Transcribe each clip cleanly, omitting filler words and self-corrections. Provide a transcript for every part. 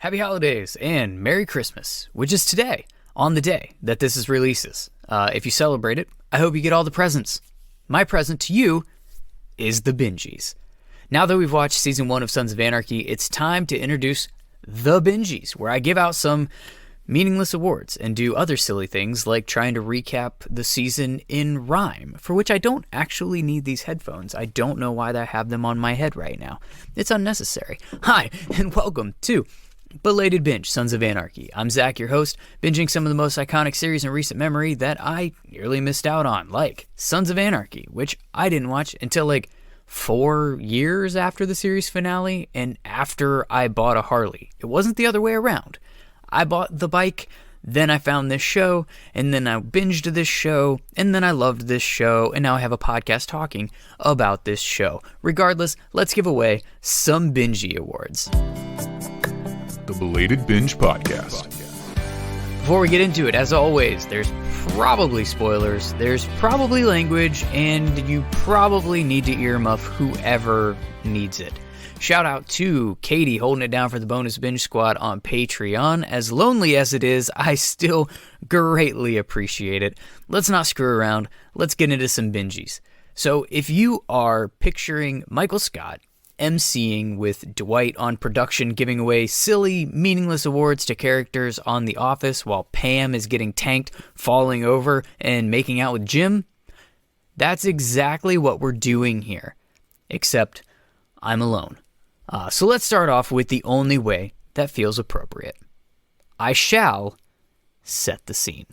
Happy holidays and Merry Christmas, which is today, on the day that this is releases. If you celebrate it, I hope you get all the presents. My present to you is the Bingies. Now that we've watched season 1 of Sons of Anarchy, it's time to introduce the Bingies, where I give out some meaningless awards and do other silly things like trying to recap the season in rhyme, for which I don't actually need these headphones. I don't know why I have them on my head right now. It's unnecessary. Hi, and welcome to Belated Binge, Sons of Anarchy. I'm Zach, your host, binging some of the most iconic series in recent memory that I nearly missed out on, like Sons of Anarchy, which I didn't watch until 4 years after the series finale and after I bought a Harley. It wasn't the other way around. I bought the bike, then I found this show, and then I binged this show, and then I loved this show, and now I have a podcast talking about this show. Regardless, let's give away some Bingie awards. The Belated Binge Podcast. Before we get into it, as always, there's probably spoilers, there's probably language, and you probably need to earmuff whoever needs it. Shout out to Katie holding it down for the Bonus Binge Squad on Patreon. As lonely as it is, I still greatly appreciate it. Let's not screw around. Let's get into some Bingies. So if you are picturing Michael Scott emceeing with Dwight on production, giving away silly, meaningless awards to characters on The Office while Pam is getting tanked, falling over, and making out with Jim, that's exactly what we're doing here. Except I'm alone. So let's start off with the only way that feels appropriate. I shall set the scene.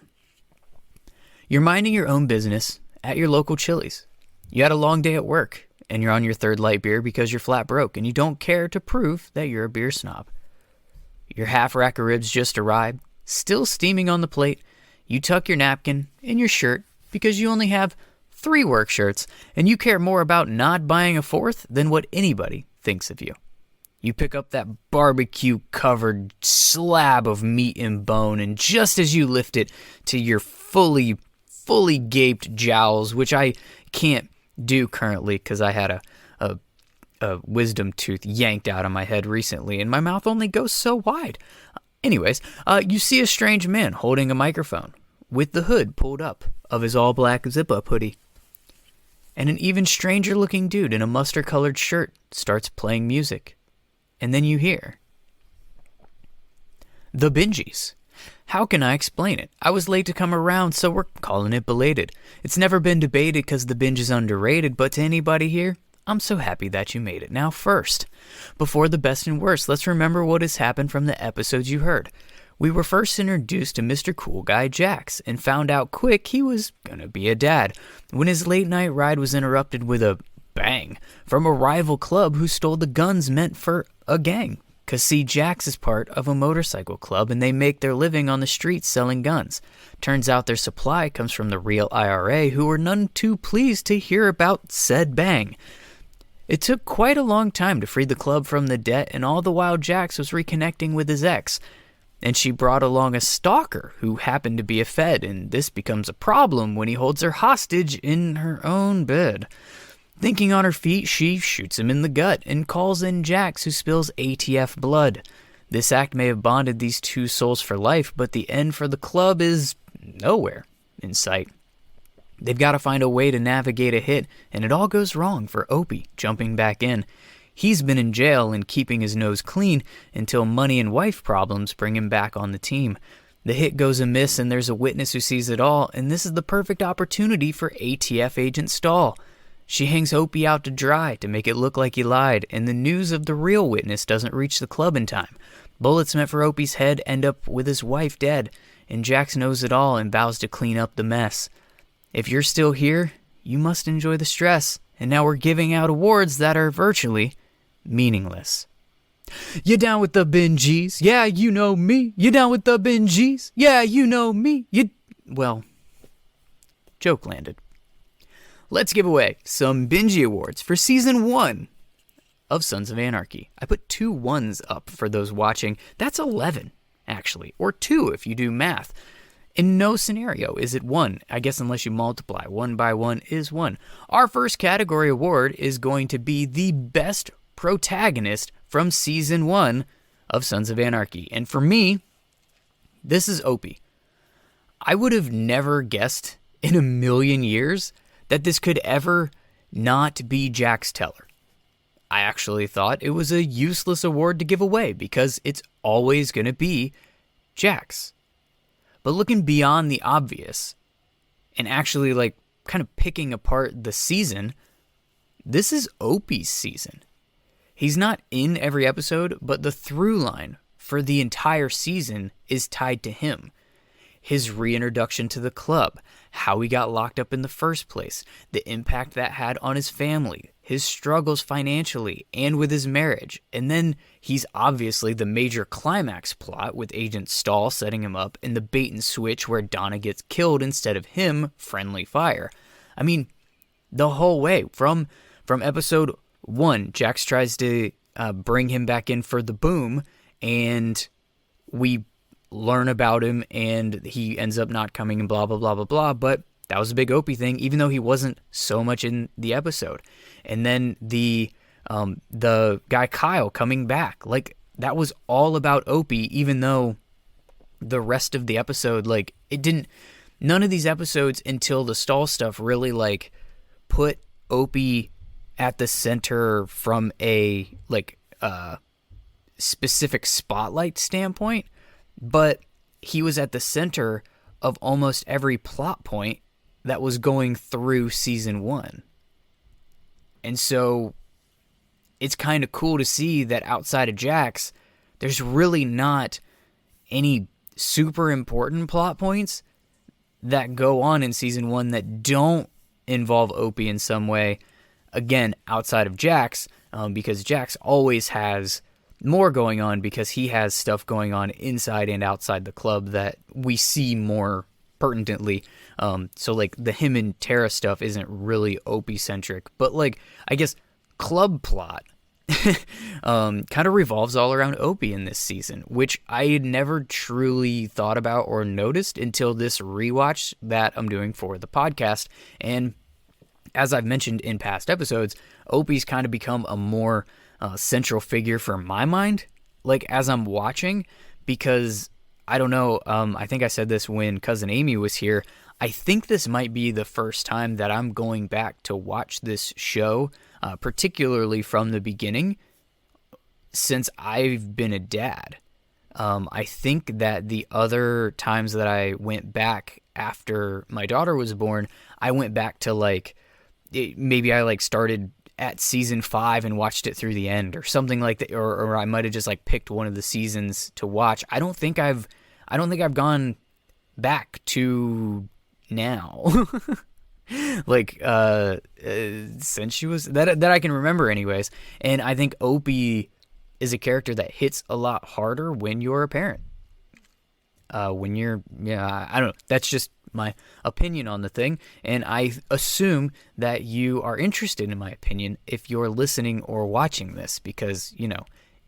You're minding your own business at your local Chili's. You had a long day at work, and you're on your third light beer because you're flat broke, and you don't care to prove that you're a beer snob. Your half rack of ribs just arrived, still steaming on the plate. You tuck your napkin in your shirt because you only have 3 work shirts, and you care more about not buying a 4th than what anybody thinks of you. You pick up that barbecue-covered slab of meat and bone, and just as you lift it to your fully gaped jowls, which I can't do currently because I had a wisdom tooth yanked out of my head recently, and my mouth only goes so wide. Anyways, you see a strange man holding a microphone with the hood pulled up of his all-black zip-up hoodie. And an even stranger-looking dude in a mustard-colored shirt starts playing music. And then you hear the Bingies. How can I explain it? I was late to come around, so we're calling it Belated. It's never been debated because the binge is underrated, but to anybody here, I'm so happy that you made it. Now first, before the best and worst, let's remember what has happened from the episodes you heard. We were first introduced to Mr. Cool Guy Jax and found out quick he was gonna be a dad when his late night ride was interrupted with a bang from a rival club who stole the guns meant for a gang. Cause see, Jax is part of a motorcycle club and they make their living on the streets selling guns. Turns out their supply comes from the real IRA, who were none too pleased to hear about said bang. It took quite a long time to free the club from the debt, and all the while Jax was reconnecting with his ex. And she brought along a stalker who happened to be a Fed, and this becomes a problem when he holds her hostage in her own bed. Thinking on her feet, she shoots him in the gut and calls in Jax, who spills ATF blood. This act may have bonded these two souls for life, but the end for the club is nowhere in sight. They've got to find a way to navigate a hit, and it all goes wrong for Opie jumping back in. He's been in jail and keeping his nose clean until money and wife problems bring him back on the team. The hit goes amiss and there's a witness who sees it all, and this is the perfect opportunity for ATF Agent Stahl. She hangs Opie out to dry to make it look like he lied, and the news of the real witness doesn't reach the club in time. Bullets meant for Opie's head end up with his wife dead, and Jax knows it all and vows to clean up the mess. If you're still here, you must enjoy the stress, and now we're giving out awards that are virtually meaningless. You down with the Bingies? Yeah, you know me. You down with the Bingies? Yeah, you know me. Well, joke landed. Let's give away some Bingie awards for season 1 of Sons of Anarchy. I put 2 1s up for those watching. That's 11, actually, or 2 if you do math. In no scenario is it 1, I guess, unless you multiply. 1 by 1 is 1. Our first category award is going to be the best protagonist from season 1 of Sons of Anarchy. And for me, this is Opie. I would have never guessed in a million years that this could ever not be Jax Teller. I actually thought it was a useless award to give away because it's always going to be Jax. But looking beyond the obvious and actually like kind of picking apart the season, this is Opie's season. He's not in every episode, but the through line for the entire season is tied to him. His reintroduction to the club, how he got locked up in the first place, the impact that had on his family, his struggles financially and with his marriage. And then he's obviously the major climax plot with Agent Stahl setting him up and the bait and switch where Donna gets killed instead of him, friendly fire. I mean, the whole way from episode 1, Jax tries to bring him back in for the boom, and we learn about him, and he ends up not coming and blah, blah, blah, blah, blah. But that was a big Opie thing, even though he wasn't so much in the episode. And then the guy Kyle coming back, like, that was all about Opie, even though the rest of the episode, like, it didn't, none of these episodes until the Stahl stuff really, like, put Opie at the center from a, like, specific spotlight standpoint, but he was at the center of almost every plot point that was going through season 1. And so it's kind of cool to see that outside of Jax, there's really not any super important plot points that go on in season 1 that don't involve Opie in some way. Again, outside of Jax, because Jax always has more going on because he has stuff going on inside and outside the club that we see more pertinently. So like the him and Tara stuff isn't really Opie-centric, but like I guess club plot kind of revolves all around Opie in this season, which I had never truly thought about or noticed until this rewatch that I'm doing for the podcast. And as I've mentioned in past episodes, Opie's kind of become a more central figure for my mind, like as I'm watching, because I don't know, I think I said this when Cousin Amy was here, I think this might be the first time that I'm going back to watch this show, particularly from the beginning, since I've been a dad. I think that the other times that I went back after my daughter was born, I went back to like, maybe I like started at season 5 and watched it through the end or something like that, or I might have just like picked one of the seasons to watch. I don't think I've gone back to now. Like since she was that I can remember anyways. And I think Opie is a character that hits a lot harder when you're a parent. I don't know. That's just my opinion on the thing, and I assume that you are interested in my opinion if you're listening or watching this, because you know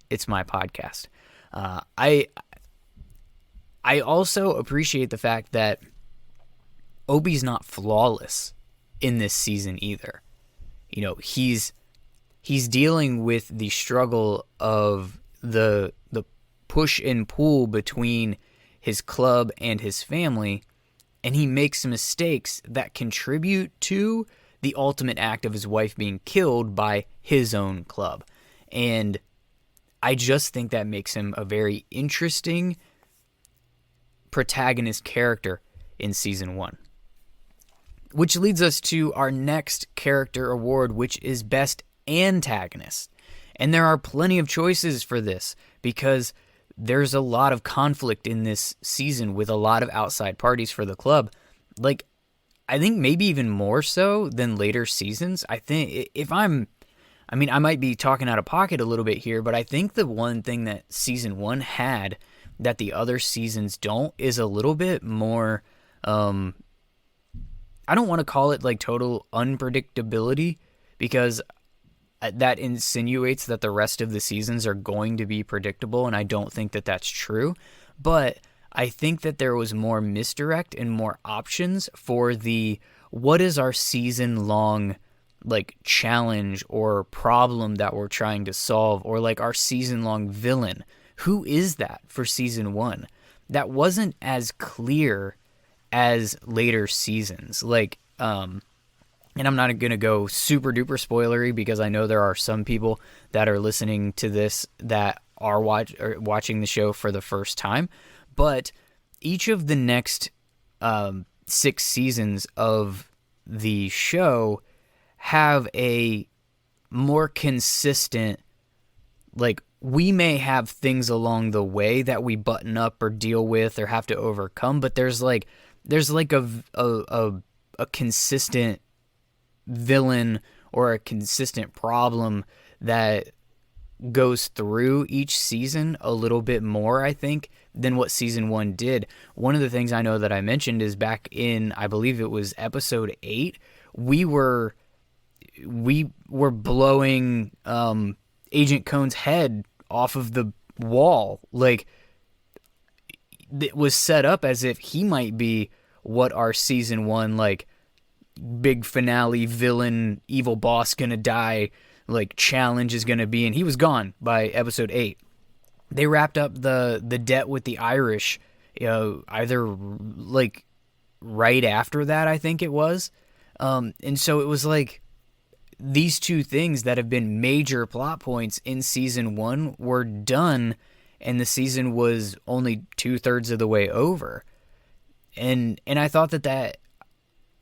it's my podcast. I also appreciate the fact that Opie's not flawless in this season either. You know, he's dealing with the struggle of the push and pull between his club and his family, and he makes mistakes that contribute to the ultimate act of his wife being killed by his own club. And I just think that makes him a very interesting protagonist character in season 1. Which leads us to our next character award, which is Best Antagonist. And there are plenty of choices for this because there's a lot of conflict in this season with a lot of outside parties for the club. Like, I think maybe even more so than later seasons. I think I might be talking out of pocket a little bit here, but I think the one thing that season 1 had that the other seasons don't is a little bit more, I don't want to call it like total unpredictability, because that insinuates that the rest of the seasons are going to be predictable, and I don't think that that's true. But I think that there was more misdirect and more options for the what is our season-long like challenge or problem that we're trying to solve, or like our season-long villain Who is that for season 1? That wasn't as clear as later seasons. Like, and I'm not going to go super duper spoilery because I know there are some people that are listening to this that are watching the show for the first time. But each of the next 6 seasons of the show have a more consistent, like, we may have things along the way that we button up or deal with or have to overcome, but there's like a consistent villain or a consistent problem that goes through each season a little bit more, I think, than what season 1 did. One of the things I know that I mentioned is back in, I believe it was episode 8, we were blowing Agent Cone's head off of the wall. Like, it was set up as if he might be what our season 1, like, big finale villain, evil boss gonna die, like, challenge is gonna be, and he was gone by episode 8. They wrapped up the debt with the Irish, either like right after that, I think it was. And so it was like these two things that have been major plot points in season 1 were done, and the season was only 2/3 of the way over. And I thought that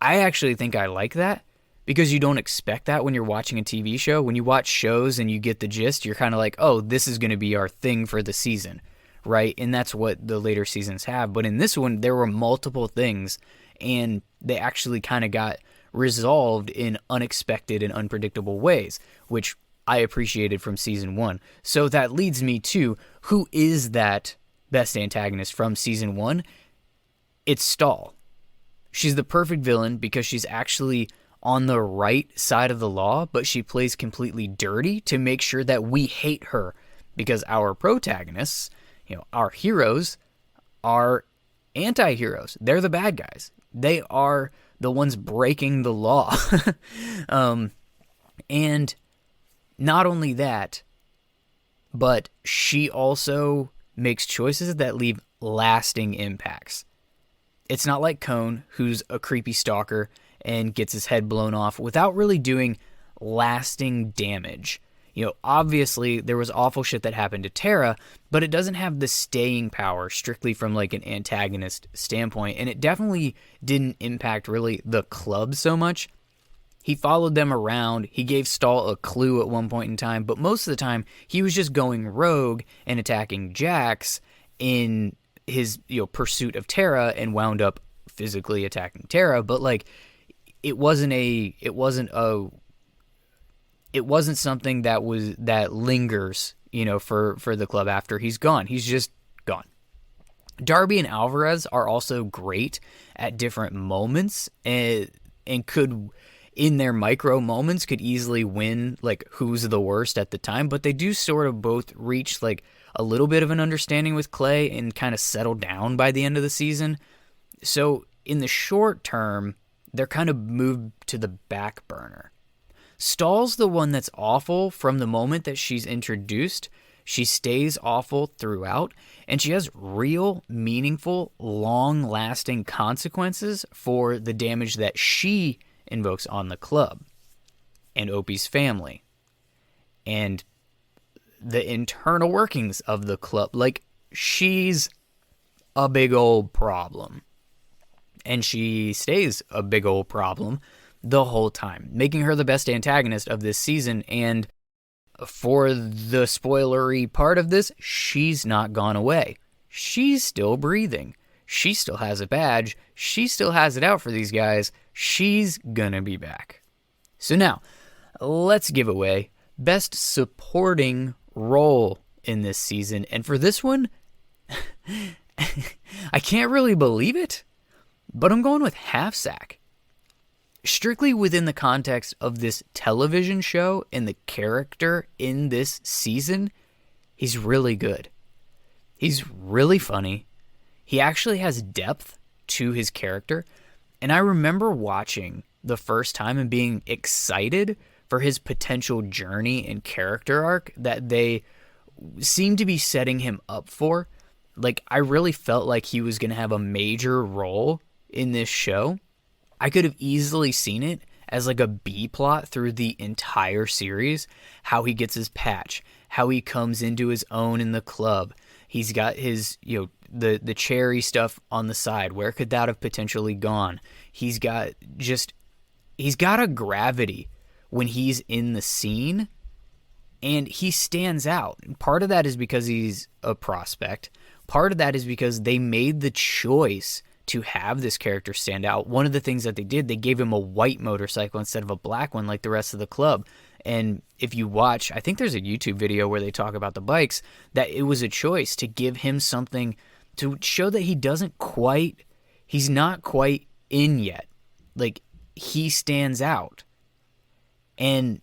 I actually think I like that, because you don't expect that when you're watching a TV show. When you watch shows and you get the gist, you're kind of like, oh, this is going to be our thing for the season, right? And that's what the later seasons have. But in this one, there were multiple things, and they actually kind of got resolved in unexpected and unpredictable ways, which I appreciated from season 1. So that leads me to, who is that best antagonist from season 1? It's Stahl. She's the perfect villain because she's actually on the right side of the law, but she plays completely dirty to make sure that we hate her, because our protagonists, our heroes, are anti-heroes. They're the bad guys. They are the ones breaking the law. And not only that, but she also makes choices that leave lasting impacts. It's not like Cone, who's a creepy stalker and gets his head blown off without really doing lasting damage. Obviously there was awful shit that happened to Tara, but it doesn't have the staying power strictly from like an antagonist standpoint, and it definitely didn't impact really the club so much. He followed them around, he gave Stahl a clue at one point in time, but most of the time he was just going rogue and attacking Jax in his pursuit of Tara, and wound up physically attacking Tara. But like, it wasn't something that lingers, for the club after he's gone. He's just gone. Darby and Alvarez are also great at different moments, and could, in their micro moments, could easily win like who's the worst at the time, but they do sort of both reach like a little bit of an understanding with Clay and kind of settle down by the end of the season. So in the short term, they're kind of moved to the back burner. Stahl's the one that's awful from the moment that she's introduced. She stays awful throughout, and she has real, meaningful, long-lasting consequences for the damage that she invokes on the club and Opie's family and the internal workings of the club. Like, she's a big old problem, and she stays a big old problem the whole time, making her the best antagonist of this season. And for the spoilery part of this, she's not gone away. She's still breathing. She still has a badge. She still has it out for these guys. She's gonna be back. So now, let's give away best supporting role in this season. And for this one, I can't really believe it, but I'm going with Half Sack. Strictly within the context of this television show and the character in this season, he's really good. He's really funny. He actually has depth to his character. And I remember watching the first time and being excited for his potential journey and character arc that they seemed to be setting him up for. Like, I really felt like he was going to have a major role in this show. I could have easily seen it as like a B plot through the entire series. How he gets his patch, how he comes into his own in the club. He's got his, the cherry stuff on the side. Where could that have potentially gone? He's got a gravity when he's in the scene, and he stands out. And part of that is because he's a prospect. Part of that is because they made the choice to have this character stand out. One of the things that they did, they gave him a white motorcycle instead of a black one like the rest of the club. And if you watch, I think there's a YouTube video where they talk about the bikes, that it was a choice to give him something to show that he's not quite in yet. Like, he stands out. And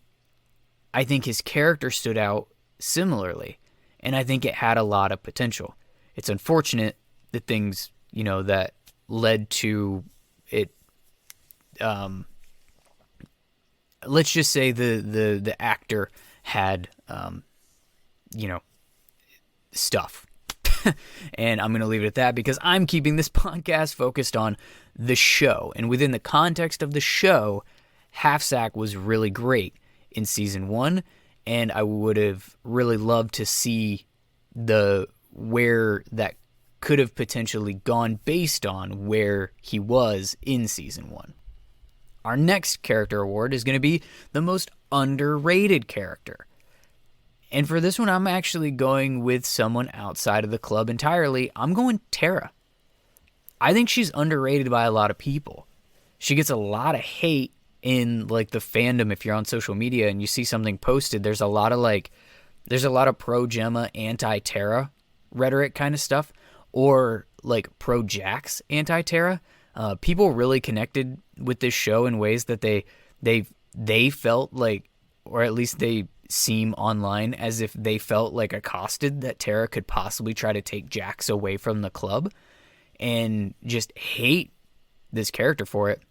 I think his character stood out similarly. And I think it had a lot of potential. It's unfortunate the things, that led to it. Let's just say the actor had, stuff. And I'm going to leave it at that because I'm keeping this podcast focused on the show. And within the context of the show, Half Sack was really great in season 1. And I would have really loved to see where that could have potentially gone based on where he was in season 1. Our next character award is going to be the most underrated character. And for this one, I'm actually going with someone outside of the club entirely. I'm going Tara. I think she's underrated by a lot of people. She gets a lot of hate in like the fandom. If you're on social media and you see something posted, there's a lot of pro Gemma, anti Tara rhetoric kind of stuff, or like pro Jax, anti Tara. People really connected with this show in ways that they felt like, or at least they seem online as if they felt like accosted that Tara could possibly try to take Jax away from the club, and just hate this character for it.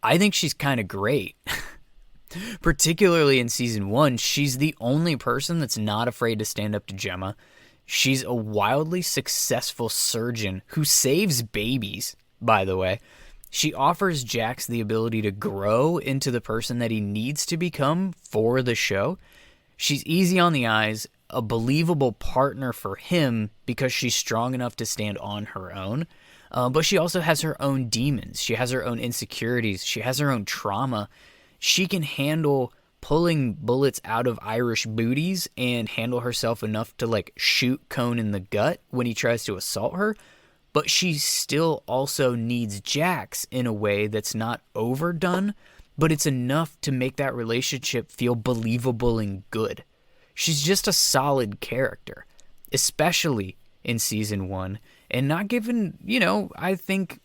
I think she's kind of great. Particularly in season 1, she's the only person that's not afraid to stand up to Gemma. She's a wildly successful surgeon who saves babies, by the way. She offers Jax the ability to grow into the person that he needs to become for the show. She's easy on the eyes, a believable partner for him because she's strong enough to stand on her own. But she also has her own demons. She has her own insecurities. She has her own trauma. She can handle pulling bullets out of Irish booties and handle herself enough to like shoot Cone in the gut when he tries to assault her. But she still also needs Jax in a way that's not overdone, but it's enough to make that relationship feel believable and good. She's just a solid character, especially in season 1, and not given, I think,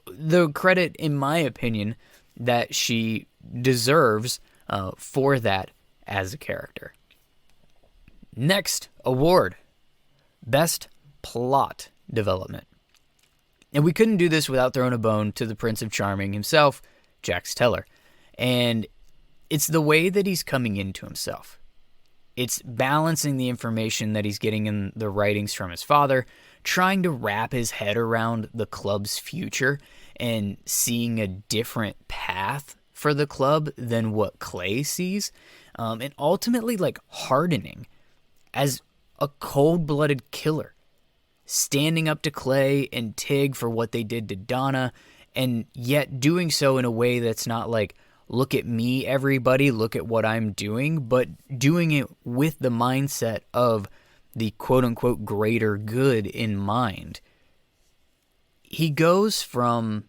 the credit, in my opinion, that she deserves for that as a character. Next award, Best Plot Development. And we couldn't do this without throwing a bone to the Prince of Charming himself, Jax Teller. And it's the way that he's coming into himself. It's balancing the information that he's getting in the writings from his father, trying to wrap his head around the club's future and seeing a different path for the club than what Clay sees, and ultimately like hardening as a cold-blooded killer, standing up to Clay and Tig for what they did to Donna, and yet doing so in a way that's not like, look at me, everybody, look at what I'm doing, but doing it with the mindset of the quote-unquote greater good in mind. He goes from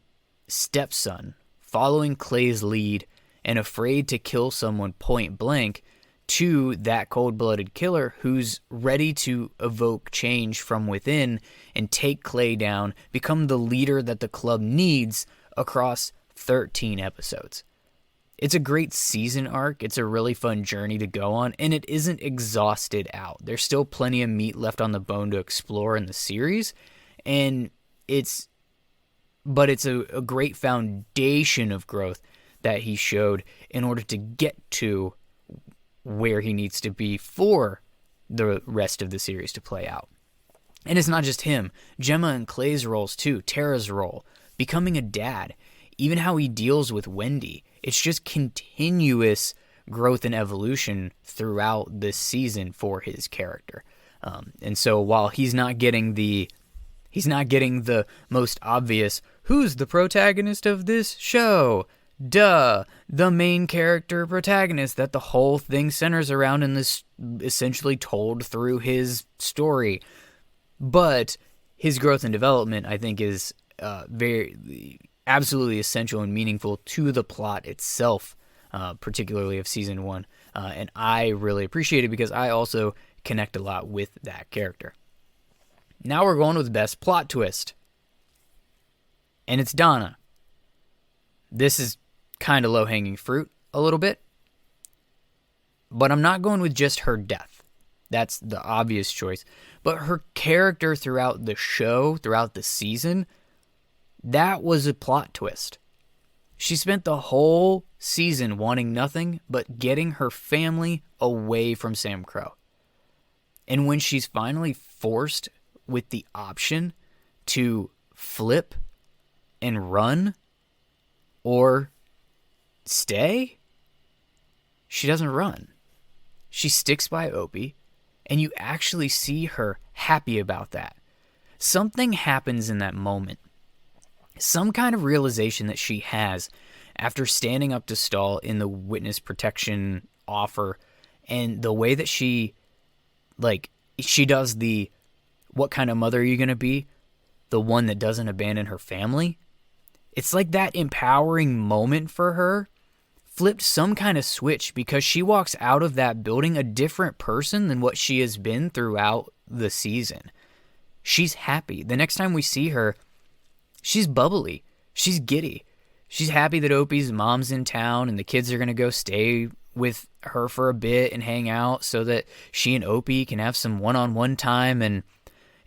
stepson, following Clay's lead and afraid to kill someone point blank, to that cold-blooded killer who's ready to evoke change from within and take Clay down, become the leader that the club needs across 13 episodes. It's a great season arc. It's a really fun journey to go on, and it isn't exhausted out. There's still plenty of meat left on the bone to explore in the series, and it's a great foundation of growth that he showed in order to get to where he needs to be for the rest of the series to play out. And it's not just him. Gemma and Clay's roles too. Tara's role. Becoming a dad. Even how he deals with Wendy. It's just continuous growth and evolution throughout this season for his character. And so while he's not getting the most obvious, who's the protagonist of this show? Duh, the main character protagonist that the whole thing centers around in this essentially told through his story. But his growth and development, I think, is absolutely essential and meaningful to the plot itself, particularly of season 1. And I really appreciate it because I also connect a lot with that character. Now we're going with best plot twist. And it's Donna. This is kind of low-hanging fruit a little bit. But I'm not going with just her death. That's the obvious choice. But her character throughout the show, throughout the season, that was a plot twist. She spent the whole season wanting nothing but getting her family away from Sam Crow. And when she's finally forced with the option to flip and run or stay, she doesn't run. She sticks by Opie, and you actually see her happy about that. Something happens in that moment. Some kind of realization that she has after standing up to Stahl in the witness protection offer, and the way that she does the, what kind of mother are you going to be? The one that doesn't abandon her family. It's like that empowering moment for her flipped some kind of switch, because she walks out of that building a different person than what she has been throughout the season. She's happy. The next time we see her, she's bubbly. She's giddy. She's happy that Opie's mom's in town and the kids are going to go stay with her for a bit and hang out so that she and Opie can have some one-on-one time, and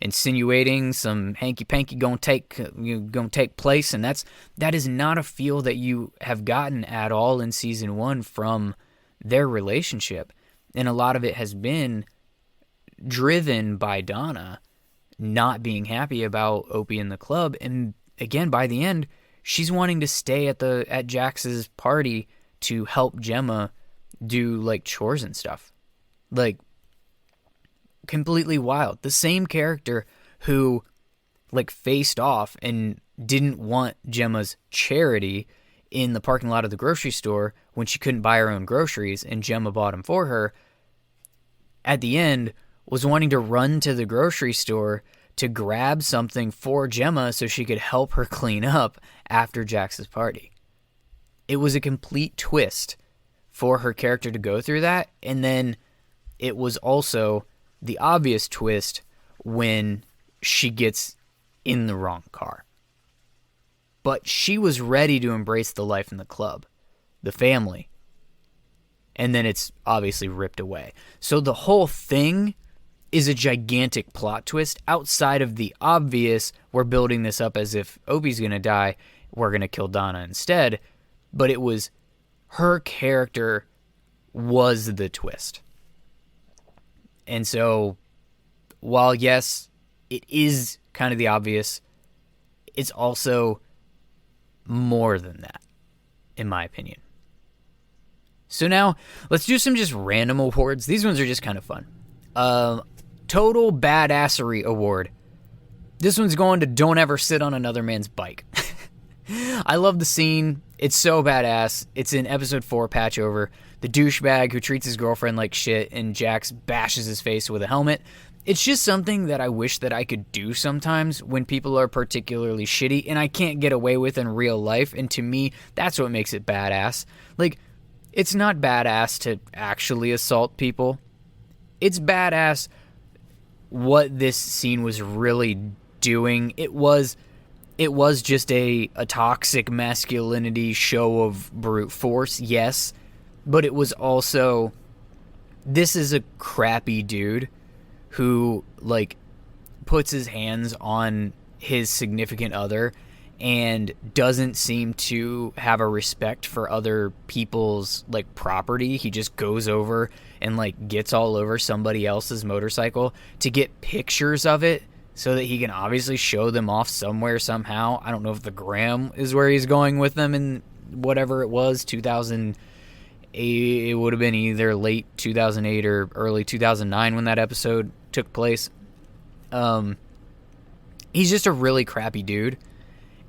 insinuating some hanky-panky gonna take place. And that is not a feel that you have gotten at all in season 1 from their relationship. And a lot of it has been driven by Donna not being happy about Opie in the club. And again, by the end, she's wanting to stay at Jax's party to help Gemma do like chores and stuff. Like, completely wild. The same character who like faced off and didn't want Gemma's charity in the parking lot of the grocery store when she couldn't buy her own groceries and Gemma bought them for her, at the end was wanting to run to the grocery store to grab something for Gemma so she could help her clean up after Jax's party. It was a complete twist for her character to go through that, and then it was also the obvious twist when she gets in the wrong car. But she was ready to embrace the life in the club, the family, and then it's obviously ripped away. So the whole thing is a gigantic plot twist outside of the obvious, we're building this up as if Opie's going to die, we're going to kill Donna instead. But it was her character was the twist. And so, while yes, it is kind of the obvious, it's also more than that, in my opinion. So now, let's do some just random awards. These ones are just kind of fun. Total Badassery Award. This one's going to Don't Ever Sit on Another Man's Bike. I love the scene. It's so badass. It's in episode 4, Patchover. The douchebag who treats his girlfriend like shit and Jax bashes his face with a helmet. It's just something that I wish that I could do sometimes when people are particularly shitty and I can't get away with in real life. And to me, that's what makes it badass. Like, it's not badass to actually assault people. It's badass what this scene was really doing. It was just a toxic masculinity show of brute force, yes. But it was also, this is a crappy dude who, like, puts his hands on his significant other and doesn't seem to have a respect for other people's like property. He just goes over and like gets all over somebody else's motorcycle to get pictures of it so that he can obviously show them off somewhere somehow. I don't know if the gram is where he's going with them in whatever it was, 2008. It would have been either late 2008 or early 2009 when that episode took place. He's just a really crappy dude.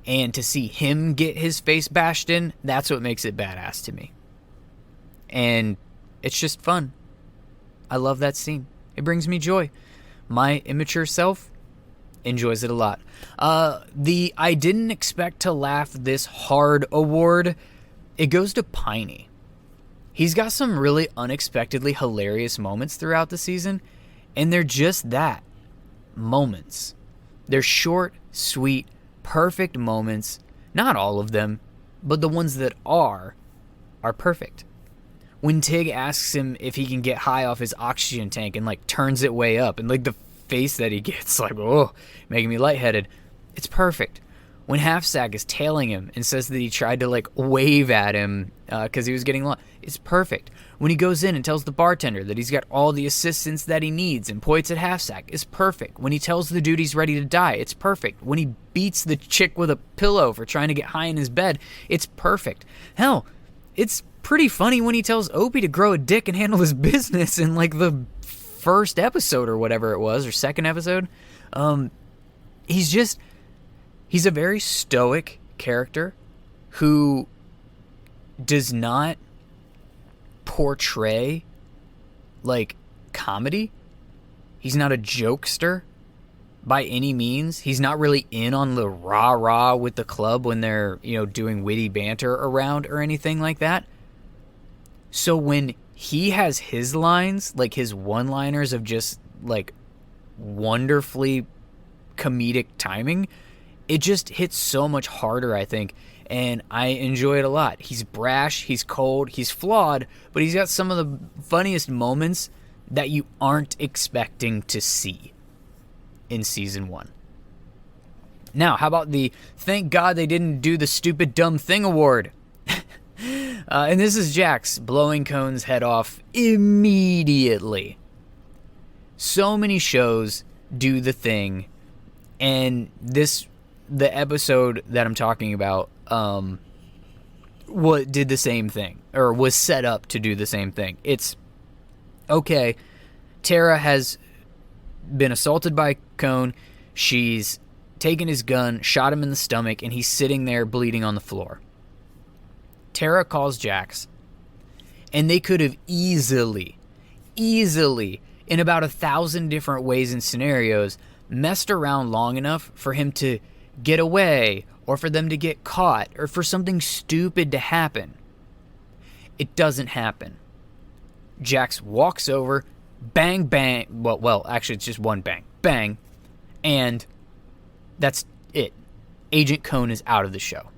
And to see him get his face bashed in, that's what makes it badass to me. And it's just fun. I love that scene. It brings me joy. My immature self enjoys it a lot. The I didn't expect to laugh this hard award, it goes to Piney. He's got some really unexpectedly hilarious moments throughout the season, and they're just that, moments. They're short, sweet, perfect moments. Not all of them, but the ones that are perfect. When Tig asks him if he can get high off his oxygen tank and like turns it way up, and like the face that he gets, like, oh, making me lightheaded. It's perfect. When Half-Sack is tailing him and says that he tried to like wave at him because he was getting lost, it's perfect. When he goes in and tells the bartender that he's got all the assistance that he needs and points at Half-Sack, it's perfect. When he tells the dude he's ready to die, it's perfect. When he beats the chick with a pillow for trying to get high in his bed, it's perfect. Hell, it's pretty funny when he tells Opie to grow a dick and handle his business in like the first episode or whatever it was, or second episode. He's a very stoic character who does not portray like comedy. He's not a jokester by any means. He's not really in on the rah-rah with the club when they're, doing witty banter around or anything like that. So when he has his lines, like his one-liners of just like wonderfully comedic timing, it just hits so much harder, I think, and I enjoy it a lot. He's brash, he's cold, he's flawed, but he's got some of the funniest moments that you aren't expecting to see in Season 1. Now, how about the thank God they didn't do the stupid dumb thing award? And this is Jax blowing Cone's head off immediately. So many shows do the thing, and the episode that I'm talking about did the same thing, or was set up to do the same thing. It's, okay, Tara has been assaulted by Cone, she's taken his gun, shot him in the stomach, and he's sitting there bleeding on the floor. Tara calls Jax, and they could have easily, in about 1,000 different ways and scenarios, messed around long enough for him to get away, or for them to get caught, or for something stupid to happen. It doesn't happen. Jax walks over, bang, bang. Well, actually, it's just one bang. Bang. And that's it. Agent Cone is out of the show.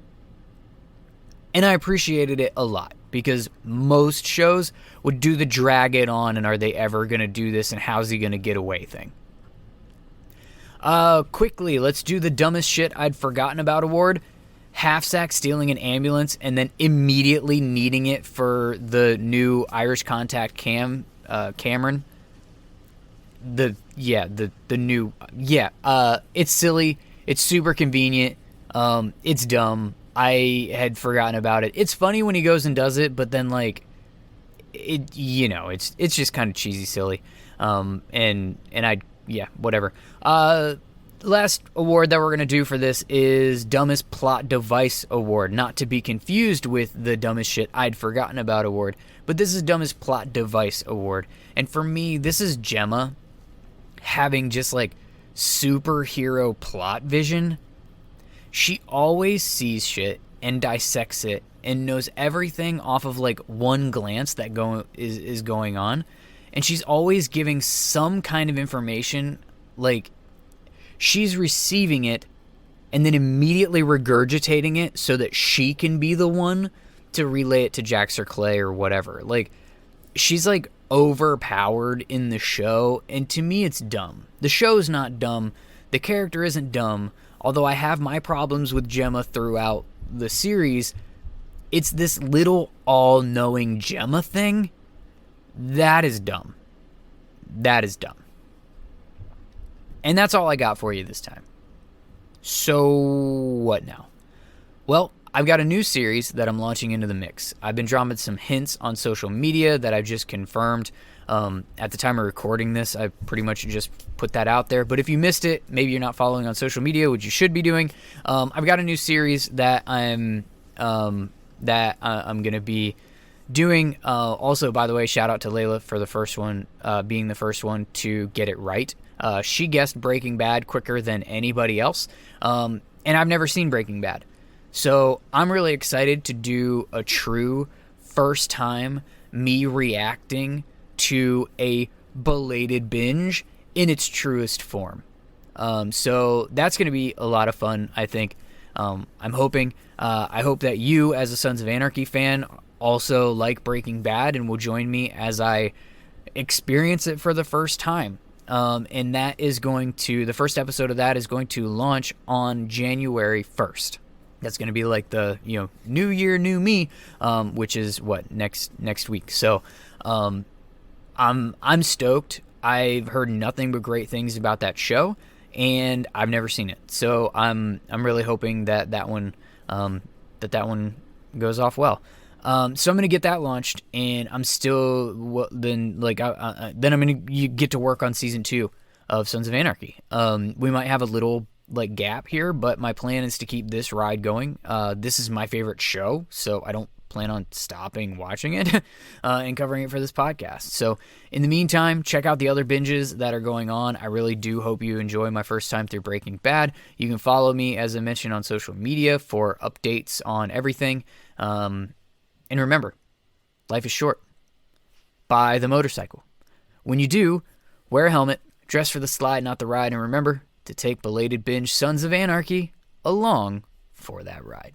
And I appreciated it a lot, because most shows would do the drag it on and are they ever going to do this and how's he going to get away thing. Quickly, let's do the dumbest shit I'd forgotten about award. Half-Sack stealing an ambulance and then immediately needing it for the new Irish contact Cameron. It's silly. It's super convenient. It's dumb. I had forgotten about it. It's funny when he goes and does it, but then like it's just kind of cheesy, silly. Whatever. Last award that we're going to do for this is Dumbest Plot Device Award. Not to be confused with the Dumbest Shit I'd Forgotten About Award, but this is Dumbest Plot Device Award. And for me, this is Gemma having just like superhero plot vision. She always sees shit and dissects it and knows everything off of like one glance that is going on. And she's always giving some kind of information, like she's receiving it and then immediately regurgitating it so that she can be the one to relay it to Jax or Clay or whatever. Like, she's like overpowered in the show, and to me it's dumb. The show's not dumb. The character isn't dumb, although I have my problems with Gemma throughout the series. It's this little all-knowing Gemma thing that is dumb. That is dumb. And that's all I got for you this time. So what now? Well, I've got a new series that I'm launching into the mix. I've been dropping some hints on social media that I've just confirmed. At the time of recording this, I pretty much just put that out there. But if you missed it, maybe you're not following on social media, which you should be doing. I've got a new series that I'm going to be doing. Also, by the way, shout out to Layla for the first one, being the first one to get it right. She guessed Breaking Bad quicker than anybody else. And I've never seen Breaking Bad. So I'm really excited to do a true first time me reacting to a belated binge in its truest form. So that's going to be a lot of fun, I think. I'm hoping. I hope that you, as a Sons of Anarchy fan, also like Breaking Bad and will join me as I experience it for the first time. And that is the first episode of that is going to launch on January 1st. That's going to be like the, new year, new me, which is next week. So, I'm stoked. I've heard nothing but great things about that show, and I've never seen it. So I'm really hoping that one goes off well. So I'm gonna get that launched, and I'm still then I'm gonna get to work on season 2 of Sons of Anarchy. We might have a little gap here, but my plan is to keep this ride going. This is my favorite show, so I don't plan on stopping watching it and covering it for this podcast. So in the meantime, check out the other binges that are going on. I really do hope you enjoy my first time through Breaking Bad. You can follow me, as I mentioned, on social media for updates on everything. And remember, life is short. Buy the motorcycle. When you do, wear a helmet, dress for the slide, not the ride, and remember to take Belated Binge Sons of Anarchy along for that ride.